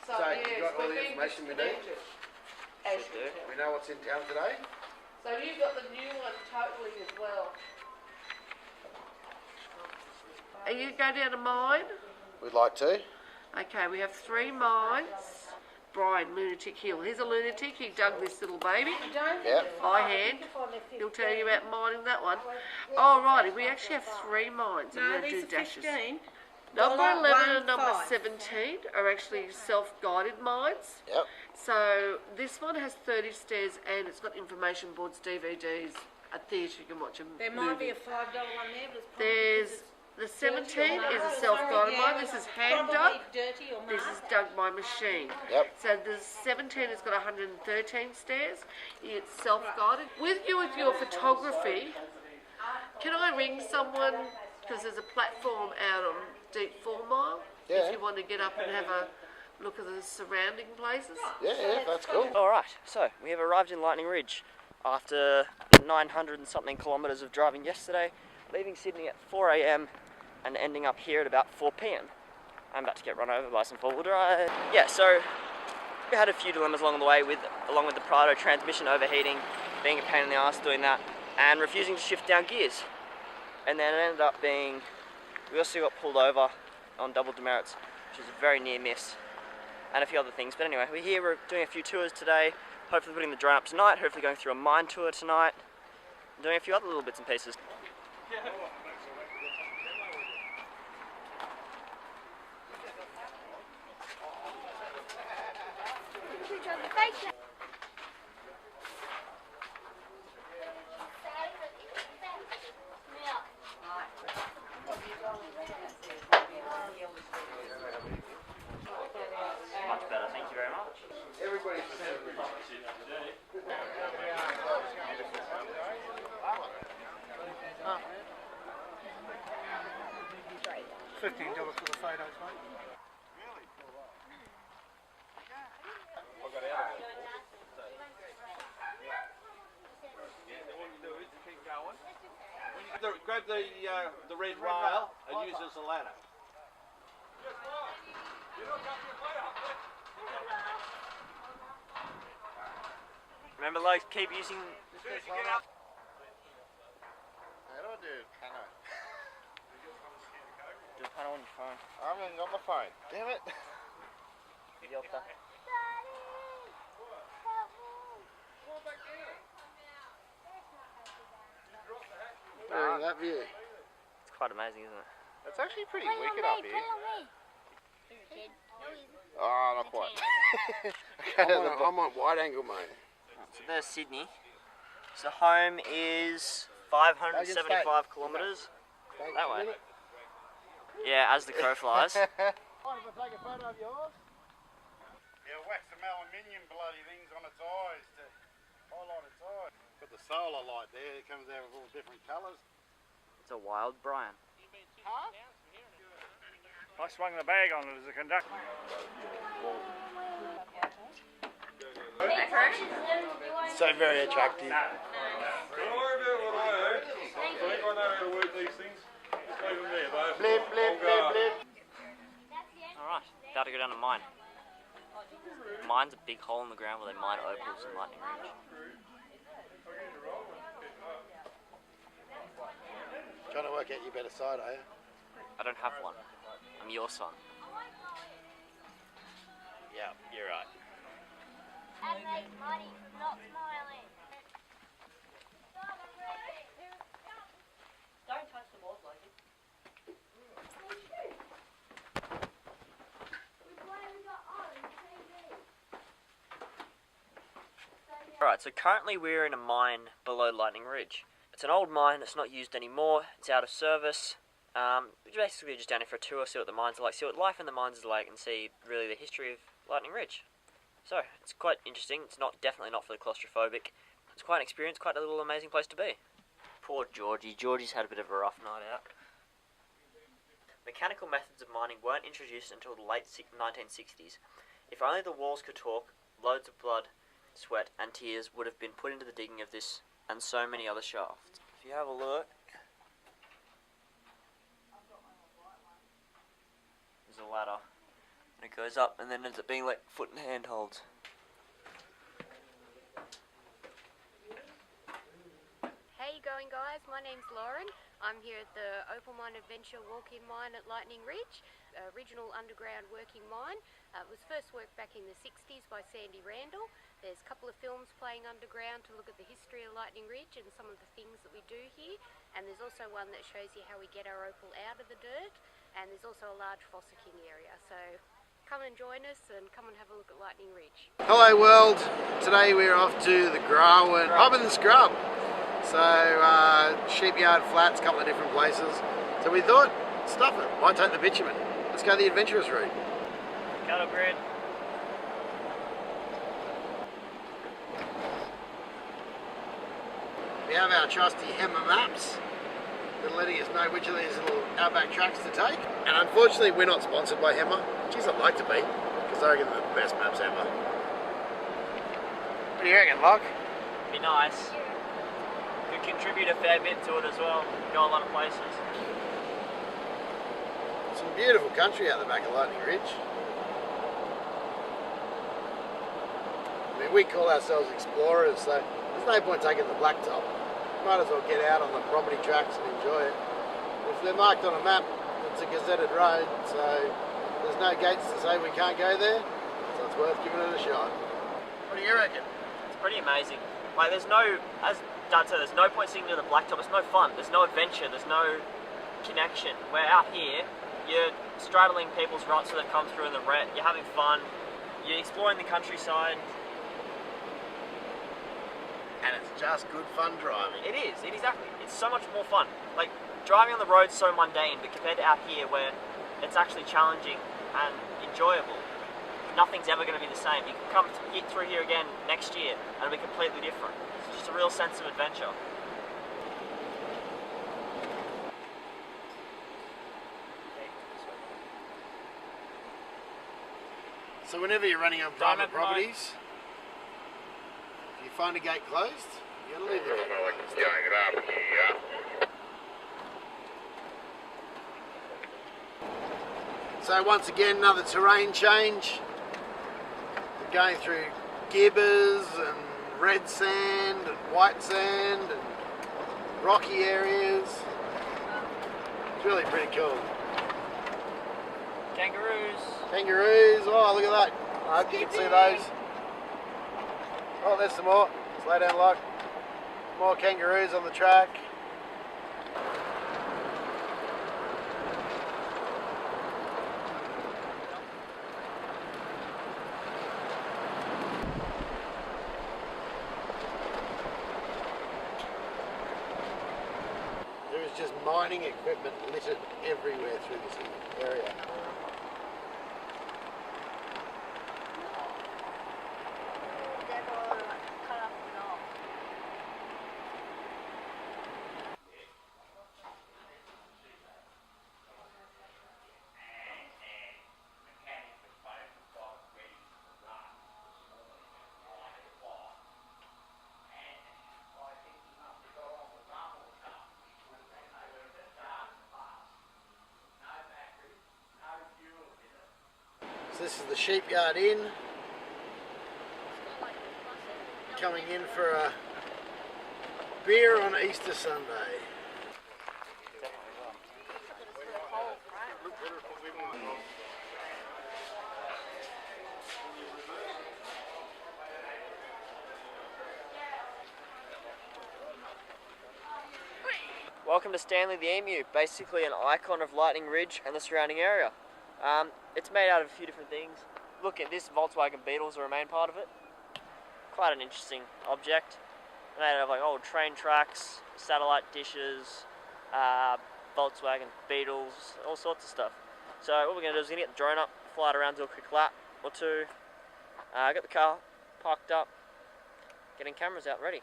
So you got all the information we need? As you do. We know what's in town today? So you've got the new one totally as well. Are you going down to mine? We'd like to. Okay, we have 3 mines. Brian, Lunatic Hill. He's a lunatic. He dug this little baby Yep. by hand. He'll tell you about mining that one. Oh, righty. We actually have 3 mines. No, these are 15. Number 11 and number 5. 17 are actually self-guided mines. Yep. So this one has 30 stairs and it's got information boards, DVDs, a theatre you can watch a There movie. might be a $5 one there, but it's probably There's the 17 is a self-guided mine. This is hand dug. Dirty or This is dug by machine. Yep. So the 17 has got 113 stairs. It's self-guided. With your photography, can I ring someone? Because there's a platform out on Deep 4 Mile. Yeah. If you want to get up and have a look at the surrounding places. Yeah, that's cool. Alright, so we have arrived in Lightning Ridge after 900 and something kilometres of driving yesterday, leaving Sydney at 4 AM and ending up here at about 4 PM. I'm about to get run over by some 4-wheel drive. Yeah, so we had a few dilemmas along the way, along with the Prado transmission overheating, being a pain in the ass doing that, and refusing to shift down gears. And then it ended up being, we also got pulled over on double demerits, which is a very near miss, and a few other things. But anyway, we're here, we're doing a few tours today, hopefully putting the drone up tonight, hopefully going through a mine tour tonight, and doing a few other little bits and pieces. Much better, thank you very much. Everybody's 15 dollars for the photos, mate. Grab the red rail and use it as a ladder. Remember, like, keep using... How do I do Pano? Do a panel on your phone. I haven't got my phone. Damn it. Idiota. That view. It's quite amazing, isn't it? It's actually pretty wicked up here. Oh, not quite. I'm on wide angle, mate. So there's Sydney. So home is 575 kilometres that way. Yeah, as the crow flies. Mind if I take a photo of yours? Yeah, wax some aluminium bloody things on its eyes to highlight its eyes. Got the solar light there, it comes out with all different colours. It's a wild Brian. Huh? I swung the bag on it as a conductor. So very attractive. Don't worry about what I heard. I think I know how to work these things. Just leave them there, though. Blip, blip, blip, blip. Alright, about to go down to mine. Mine's a big hole in the ground where they mine opals in Lightning Ridge. Trying to work out your better side, are you? I don't have one. I'm your son. Yeah, you're right. And make money from not smiling. Don't touch the balls like it. Alright, so currently we're in a mine below Lightning Ridge. It's an old mine, it's not used anymore, it's out of service. We're basically just down here for a tour, see what the mines are like, see what life in the mines is like, and see really the history of Lightning Ridge. So, it's quite interesting, it's definitely not for the claustrophobic. It's quite an experience, quite a little amazing place to be. Poor Georgie. Georgie's had a bit of a rough night out. Mechanical methods of mining weren't introduced until the late 1960s. If only the walls could talk, loads of blood, sweat and tears would have been put into the digging of this and so many other shafts. If you have a look, there's a ladder. And it goes up and then ends up being like foot and hand holds. How you going, guys? My name's Lauren. I'm here at the Opal Mine Adventure walk-in mine at Lightning Ridge, original underground working mine. It was first worked back in the 60s by Sandy Randall. There's a couple of films playing underground to look at the history of Lightning Ridge and some of the things that we do here. And there's also one that shows you how we get our opal out of the dirt. And there's also a large fossicking area. So come and join us and come and have a look at Lightning Ridge. Hello world, today we're off to the Grow and Pub in the Scrub. So Sheepyard Flats, a couple of different places. So we thought, stuff it, why take the bitumen? Let's go the adventurous route. Cattle grid. We have our trusty Hemmer maps that are letting us know which of these little outback tracks to take. And unfortunately we're not sponsored by Hemmer. Geez, I'd like to be, because I reckon they're the best maps ever. What do you reckon, Locke? Be nice. Could contribute a fair bit to it as well. Go a lot of places. Some beautiful country out the back of Lightning Ridge. I mean, we call ourselves explorers, so there's no point taking the blacktop. Might as well get out on the property tracks and enjoy it. If they're marked on a map, it's a gazetted road, so there's no gates to say we can't go there, so it's worth giving it a shot. What do you reckon? It's pretty amazing. Like, there's no, as Dad said, there's no point sitting near the blacktop. It's no fun. There's no adventure. There's no connection. Where out here, you're straddling people's ruts that come through in the wet. You're having fun. You're exploring the countryside. And it's just good fun driving. It is, exactly. It's so much more fun. Like, driving on the road's so mundane, but compared to out here where it's actually challenging and enjoyable, nothing's ever going to be the same. You can come through here again next year and it'll be completely different. It's just a real sense of adventure. So whenever you're running on private properties, if you find a gate closed, you gotta leave the gate closed. So once again, another terrain change. We're going through gibbers and red sand and white sand and rocky areas. It's really pretty cool. Kangaroos. Kangaroos, oh look at that. I hope you can see those. Oh, there's some more. Slow down, Locke. More kangaroos on the track. There is just mining equipment littered everywhere through this area. So this is the Sheepyard Inn. Coming in for a beer on Easter Sunday. Welcome to Stanley the Emu, basically an icon of Lightning Ridge and the surrounding area. It's made out of a few different things. Look at this, Volkswagen Beetles are a main part of it. Quite an interesting object. Made out of like old train tracks, satellite dishes, Volkswagen Beetles, all sorts of stuff. So what we're going to do is we're going to get the drone up, fly it around, do a quick lap or two, get the car parked up, getting cameras out ready.